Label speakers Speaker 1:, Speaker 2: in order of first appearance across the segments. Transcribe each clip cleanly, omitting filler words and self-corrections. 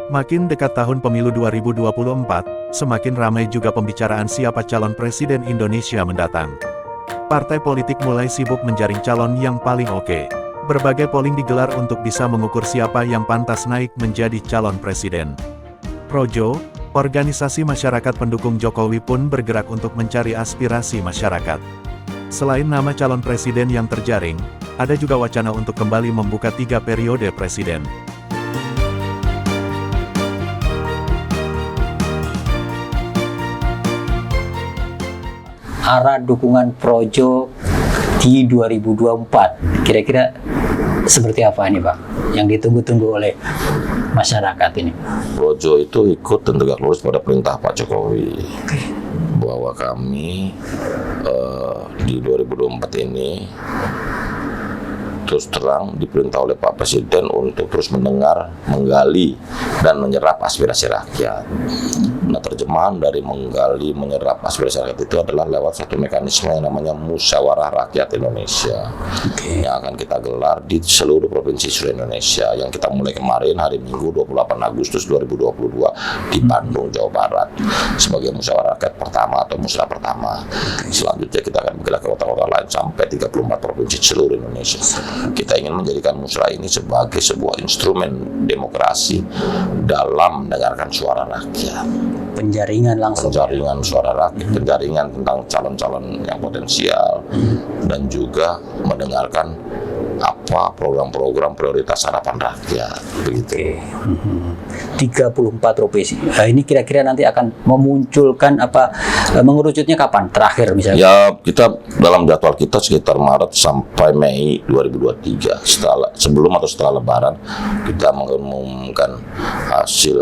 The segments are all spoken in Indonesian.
Speaker 1: Makin dekat tahun pemilu 2024, semakin ramai juga pembicaraan siapa calon presiden Indonesia mendatang. Partai politik mulai sibuk menjaring calon yang paling oke. Berbagai polling digelar untuk bisa mengukur siapa yang pantas naik menjadi calon presiden. Projo, organisasi masyarakat pendukung Jokowi pun bergerak untuk mencari aspirasi masyarakat. Selain nama calon presiden yang terjaring, ada juga wacana untuk kembali membuka 3 periode presiden.
Speaker 2: Arah dukungan Projo di 2024 kira-kira seperti apa ini Pak yang ditunggu-tunggu oleh masyarakat ini?
Speaker 3: Projo itu ikut dan tegak lurus pada perintah Pak Jokowi bahwa kami di 2024 ini terus terang diperintah oleh Pak Presiden untuk terus mendengar, menggali, dan menyerap aspirasi rakyat. Nah, terjemahan dari menggali, menyerap aspirasi rakyat itu adalah lewat satu mekanisme yang namanya Musyawarah Rakyat Indonesia, yang akan kita gelar di seluruh provinsi seluruh Indonesia, yang kita mulai kemarin hari Minggu 28 Agustus 2022 di Bandung, Jawa Barat, sebagai musyawarah rakyat pertama atau musrah pertama. Selanjutnya kita akan bergerak ke kota-kota lain sampai 34 provinsi seluruh Indonesia. Kita ingin menjadikan musrah ini sebagai sebuah instrumen demokrasi dalam mendengarkan suara rakyat.
Speaker 2: Penjaringan langsung.
Speaker 3: Penjaringan suara rakyat, penjaringan tentang calon-calon yang potensial, dan juga mendengarkan apa program-program prioritas harapan rakyat. Begitu.
Speaker 2: 34 provinsi. Nah, ini kira-kira nanti akan memunculkan apa, mengerucutnya kapan? Terakhir misalnya?
Speaker 3: Ya, kita dalam jadwal kita sekitar Maret sampai Mei 2023. Sebelum atau setelah Lebaran, kita mengumumkan hasil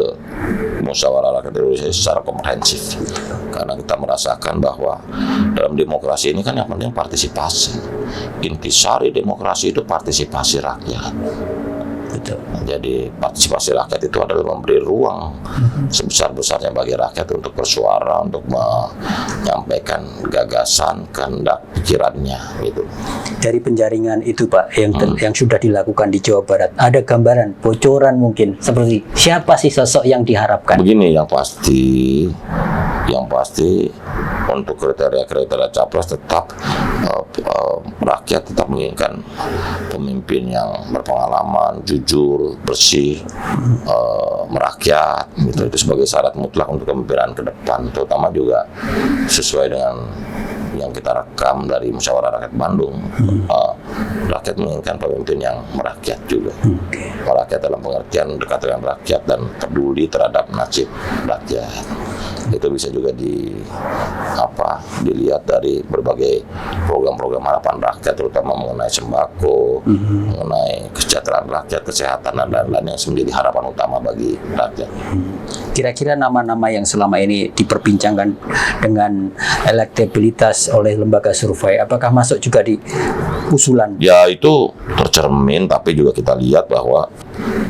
Speaker 3: musyawarah rakyat Indonesia secara komprehensif. Karena kita merasakan bahwa dalam demokrasi ini kan yang penting partisipasi. Intisari demokrasi itu partisipasi rakyat.
Speaker 2: Betul.
Speaker 3: Jadi partisipasi rakyat itu adalah memberi ruang sebesar-besarnya bagi rakyat untuk bersuara, untuk menyampaikan gagasan, kehendak, pikirannya, gitu.
Speaker 2: Dari penjaringan itu Pak, yang sudah dilakukan di Jawa Barat, ada gambaran, bocoran mungkin seperti siapa sih sosok yang diharapkan?
Speaker 3: Begini, yang pasti untuk kriteria capres tetap rakyat tetap menginginkan pemimpin yang berpengalaman, jujur, bersih, merakyat, gitu. Itu sebagai syarat mutlak untuk kepemimpinan ke depan, terutama juga sesuai dengan yang kita rekam dari Musyawarah Rakyat Bandung. Rakyat menginginkan pemimpin yang merakyat juga. Rakyat dalam pengertian dekat dengan rakyat dan peduli terhadap nasib rakyat. Itu bisa juga dilihat dari berbagai program-program harapan rakyat, terutama mengenai sembako, mengenai kesejahteraan rakyat, kesehatan, dan lain-lain yang menjadi harapan utama bagi rakyat.
Speaker 2: Kira-kira nama-nama yang selama ini diperbincangkan dengan elektabilitas oleh lembaga survei, apakah masuk juga di usulan?
Speaker 3: Ya, itu tercermin, tapi juga kita lihat bahwa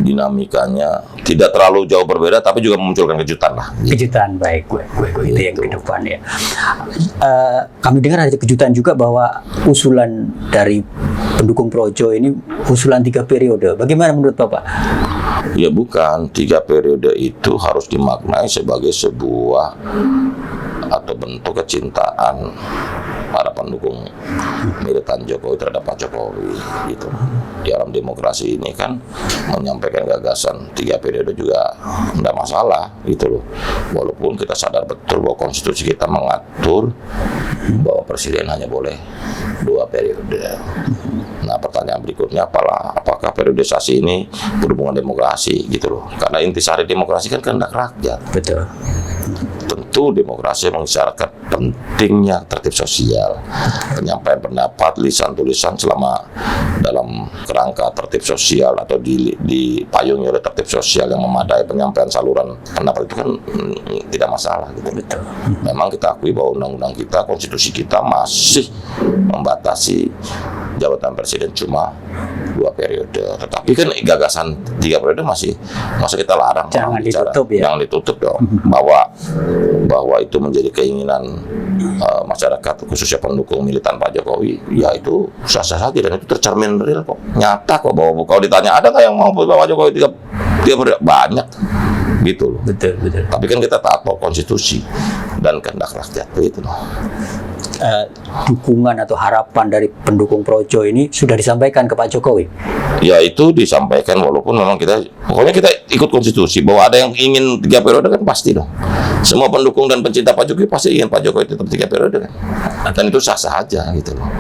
Speaker 3: dinamikanya tidak terlalu jauh berbeda, tapi juga memunculkan kejutan lah.
Speaker 2: Kejutan, baik, itu yang ke depan ya. Kami dengar ada kejutan juga bahwa usulan dari pendukung Projo ini usulan 3 periode. Bagaimana menurut Bapak?
Speaker 3: Ya bukan, 3 periode itu harus dimaknai sebagai sebuah atau bentuk kecintaan para pendukung militan Jokowi terhadap Pak Jokowi, gitu. Di dalam demokrasi ini kan menyampaikan gagasan 3 periode juga tidak masalah, gitu loh. Walaupun kita sadar betul bahwa konstitusi kita mengatur bahwa presiden hanya boleh 2 periode. Nah, pertanyaan berikutnya apakah periodisasi ini berhubungan demokrasi, gitu loh. Karena intisari demokrasi kan kehendak rakyat.
Speaker 2: Betul.
Speaker 3: Tentu demokrasi mengisyaratkan pentingnya tertib sosial, penyampaian pendapat, lisan tulisan selama dalam kerangka tertib sosial atau dipayungi oleh tertib sosial yang memadai, penyampaian saluran pendapat itu kan tidak masalah, gitu.
Speaker 2: Betul.
Speaker 3: Memang kita akui bahwa undang-undang kita, konstitusi kita masih membatasi jabatan presiden cuma 2 periode. Tetapi kan gagasan 3 periode masih kita larang.
Speaker 2: Jangan ditutup ya.
Speaker 3: Jangan ditutup dong. Bahwa itu menjadi keinginan masyarakat, khususnya pendukung militan Pak Jokowi, ya itu sah-sah saja, dan itu tercermin real kok. Nyata kok, bahwa kalau ditanya ada nggak yang mau Pak Jokowi 3 periode? Banyak. gitu loh.
Speaker 2: Betul.
Speaker 3: Tapi kan kita taat konstitusi dan kehendak rakyat, begitu loh.
Speaker 2: Dukungan atau harapan dari pendukung Projo ini sudah disampaikan ke Pak Jokowi.
Speaker 3: Ya itu disampaikan, walaupun memang pokoknya kita ikut konstitusi, bahwa ada yang ingin 3 periode kan pasti dong. Semua pendukung dan pencinta Pak Jokowi pasti ingin Pak Jokowi tetap 3 periode kan. Dan itu sah-sah aja gitu loh.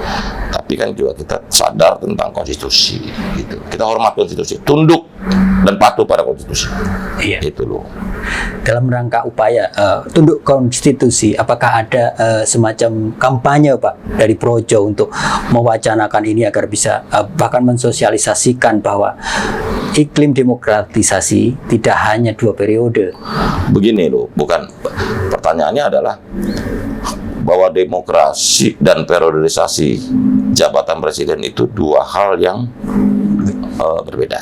Speaker 3: Tapi kan juga kita sadar tentang konstitusi gitu. Kita hormat konstitusi, tunduk dan patuh pada konstitusi.
Speaker 2: Iya.
Speaker 3: Itu loh.
Speaker 2: Dalam rangka upaya tunduk konstitusi, apakah ada semacam kampanye Pak dari Projo untuk mewacanakan ini agar bisa bahkan mensosialisasikan bahwa iklim demokratisasi tidak hanya 2 periode?
Speaker 3: Begini loh, bukan, pertanyaannya adalah bahwa demokrasi dan periodisasi jabatan presiden itu 2 hal yang berbeda.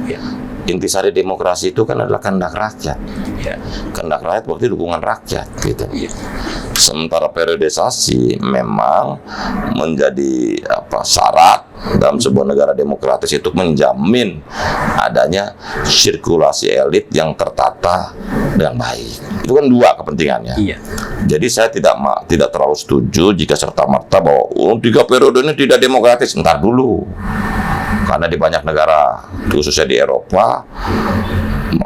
Speaker 2: Ya.
Speaker 3: Intisari demokrasi itu kan adalah kehendak rakyat.
Speaker 2: Ya.
Speaker 3: Kehendak rakyat berarti dukungan rakyat gitu. Sementara periodisasi memang menjadi syarat dalam sebuah negara demokratis itu menjamin adanya sirkulasi elit yang tertata dengan baik. Itu kan 2 kepentingannya.
Speaker 2: Iya.
Speaker 3: Jadi saya tidak terlalu setuju jika serta-merta bahwa 3 periode ini tidak demokratis. Entar dulu. Karena di banyak negara, khususnya di Eropa,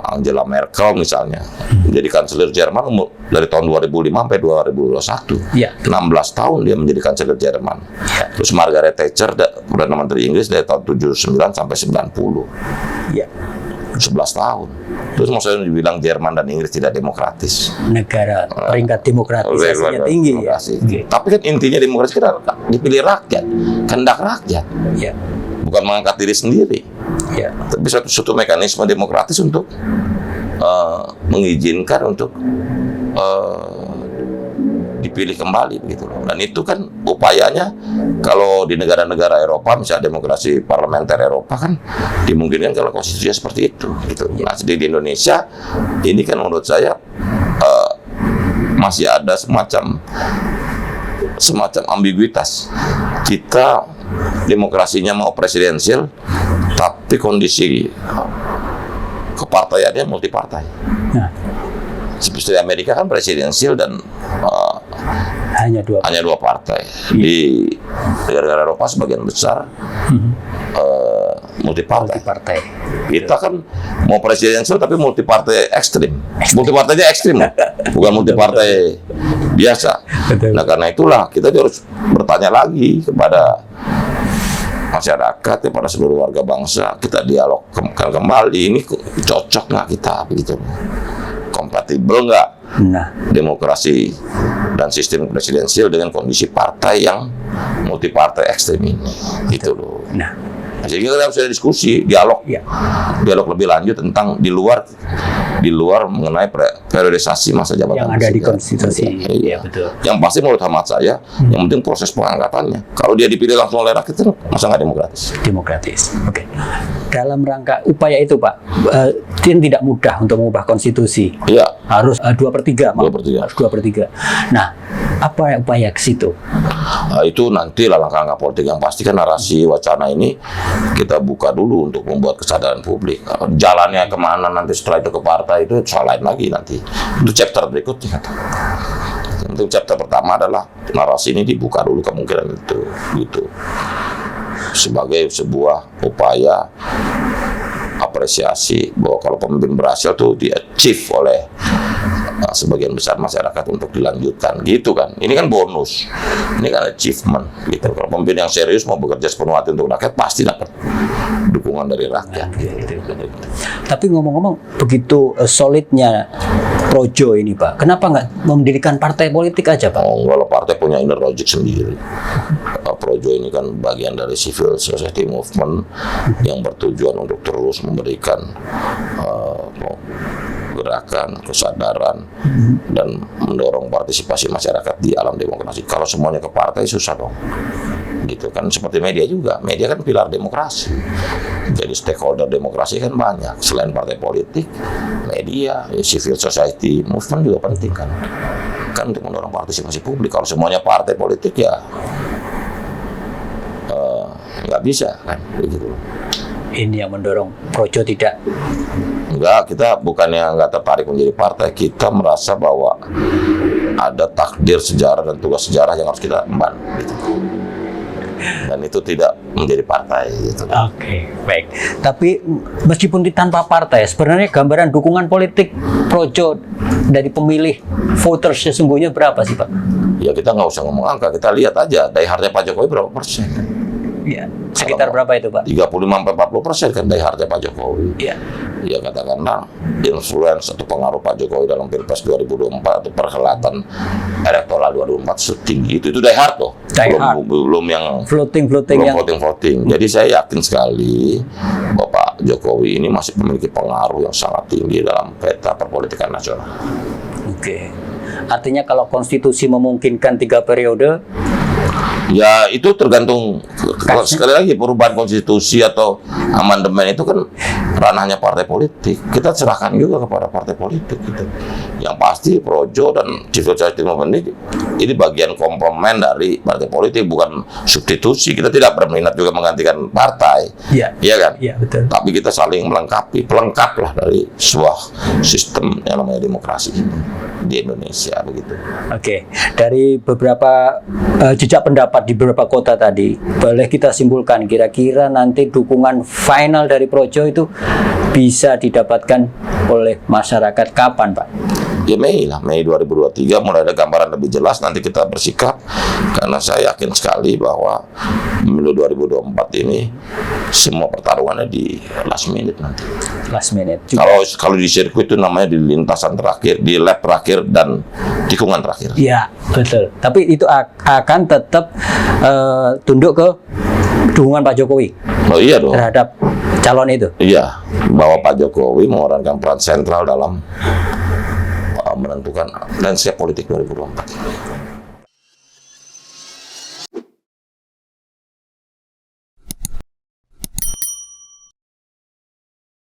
Speaker 3: Angela Merkel misalnya menjadi kanselir Jerman dari tahun 2005 sampai 2021.
Speaker 2: Ya.
Speaker 3: 16 tahun dia menjadi kanselir Jerman.
Speaker 2: Ya.
Speaker 3: Terus Margaret Thatcher, Perdana Menteri Inggris dari tahun 79 sampai 90.
Speaker 2: Ya.
Speaker 3: 11 tahun. Terus maksudnya dibilang Jerman dan Inggris tidak demokratis.
Speaker 2: Negara peringkat demokratisasinya tinggi ya.
Speaker 3: Okay. Tapi kan intinya demokrasi kita dipilih rakyat, kehendak rakyat.
Speaker 2: Ya.
Speaker 3: Bukan mengangkat diri sendiri.
Speaker 2: Ya.
Speaker 3: Tapi suatu mekanisme demokratis untuk mengizinkan untuk dipilih kembali begitu loh. Dan itu kan upayanya kalau di negara-negara Eropa, misalnya demokrasi parlementer Eropa kan dimungkinkan kalau konstitusinya seperti itu gitu. Nah, di Indonesia ini kan menurut saya masih ada semacam ambiguitas. Kita demokrasinya mau presidensial, tapi kondisi kepartaiannya multipartai.
Speaker 2: Nah.
Speaker 3: Seperti Amerika kan presidensial dan
Speaker 2: hanya 2
Speaker 3: partai. Di negara-negara Eropa sebagian besar multipartai. Kita kan mau presidensial tapi multipartai ekstrim. Multipartainya ekstrim, bukan multipartai biasa. Nah karena itulah kita harus bertanya lagi kepada masyarakat, kepada seluruh warga bangsa, kita dialogkan kembali, ini cocok nggak kita begitu, kompatibel nggak demokrasi dan sistem presidensial dengan kondisi partai yang multipartai ekstrim ini, gitu loh. Jadi kita harus ada diskusi, dialog lebih lanjut tentang di luar mengenai periodisasi masa jabatan
Speaker 2: yang ada di konstitusi. Iya betul.
Speaker 3: Yang pasti menurut hemat saya, yang penting proses pengangkatannya. Kalau dia dipilih langsung oleh rakyat, masa nggak demokratis? Oke.
Speaker 2: Dalam rangka upaya itu Pak, tidak mudah untuk mengubah konstitusi.
Speaker 3: Iya.
Speaker 2: Harus 2/3. Harus 2/3. Nah, apa upaya ke situ?
Speaker 3: Itu nanti langkah-langkah politik. Yang pasti kan narasi wacana ini kita buka dulu untuk membuat kesadaran publik. Jalannya kemana nanti setelah itu ke partai itu soal lain lagi nanti. Itu chapter berikutnya. Untuk chapter pertama adalah narasi ini dibuka dulu kemungkinan itu, gitu. Sebagai sebuah upaya apresiasi bahwa kalau pemimpin berhasil tuh di-achieve oleh sebagian besar masyarakat untuk dilanjutkan, gitu kan. Ini kan bonus, ini kan achievement, gitu. Kalau pemimpin yang serius mau bekerja sepenuh hati untuk rakyat, pasti dapat dukungan dari rakyat. Gitu.
Speaker 2: Tapi ngomong-ngomong, begitu solidnya Projo ini Pak, kenapa nggak mendirikan partai politik aja Pak?
Speaker 3: Kalau partai punya inner logic sendiri. Projo ini kan bagian dari civil society movement yang bertujuan untuk terus memberikan gerakan, kesadaran, dan mendorong partisipasi masyarakat di alam demokrasi. Kalau semuanya ke partai susah dong. Gitu kan, seperti media juga. Media kan pilar demokrasi. Jadi stakeholder demokrasi kan banyak. Selain partai politik, media, civil society movement juga penting kan. Kan untuk mendorong partisipasi publik. Kalau semuanya partai politik ya nggak bisa kan, begitu.
Speaker 2: ini yang mendorong Projo tidak.
Speaker 3: Enggak, kita bukannya nggak tertarik menjadi partai, kita merasa bahwa ada takdir sejarah dan tugas sejarah yang harus kita emban gitu. Dan itu tidak menjadi partai gitu.
Speaker 2: Oke, baik. Tapi meskipun tanpa partai, sebenarnya gambaran dukungan politik Projo dari pemilih voters sesungguhnya berapa sih, Pak?
Speaker 3: Ya kita nggak usah ngomong angka, kita lihat aja daihatnya Pak Jokowi berapa persen.
Speaker 2: Ya, sekitar berapa itu, Pak?
Speaker 3: 35-40% kan daihatnya Pak Jokowi.
Speaker 2: Ya.
Speaker 3: Ya katakanlah influence atau pengaruh Pak Jokowi dalam Pilpres 2024 atau perhelatan elektoral 2024 setinggi itu diehard loh. Belum yang
Speaker 2: Voting yang
Speaker 3: voting. Jadi saya yakin sekali bahwa Pak Jokowi ini masih memiliki pengaruh yang sangat tinggi dalam peta perpolitikan nasional.
Speaker 2: Oke. Artinya kalau konstitusi memungkinkan 3 periode,
Speaker 3: ya itu tergantung. Sekali lagi perubahan konstitusi atau amandemen itu kan ranahnya partai politik. Kita serahkan juga kepada partai politik gitu. Yang pasti Projo dan civil society movement ini bagian komplement dari partai politik, bukan substitusi. Kita tidak berminat juga menggantikan partai. Iya kan?
Speaker 2: Iya, betul.
Speaker 3: Tapi kita saling melengkapi, pelengkap lah dari sebuah sistem yang namanya demokrasi di Indonesia begitu.
Speaker 2: Oke, dari beberapa jejak pendapat di beberapa kota tadi, boleh kita simpulkan kira-kira nanti dukungan final dari Projo itu bisa didapatkan oleh masyarakat kapan, Pak?
Speaker 3: Ya Mei 2023 mulai ada gambaran lebih jelas, nanti kita bersikap karena saya yakin sekali bahwa pemilu 2024 ini semua pertarungannya di last minute nanti.
Speaker 2: Last minute.
Speaker 3: Kalau di sirkuit itu namanya di lintasan terakhir, di lap terakhir dan tikungan terakhir.
Speaker 2: Iya, betul. Tapi itu akan tetap tunduk ke dukungan Pak Jokowi.
Speaker 3: Oh iya dong.
Speaker 2: Terhadap calon itu.
Speaker 3: Iya, bahwa Pak Jokowi memerankan peran sentral dalam menentukan landscape politik 2024.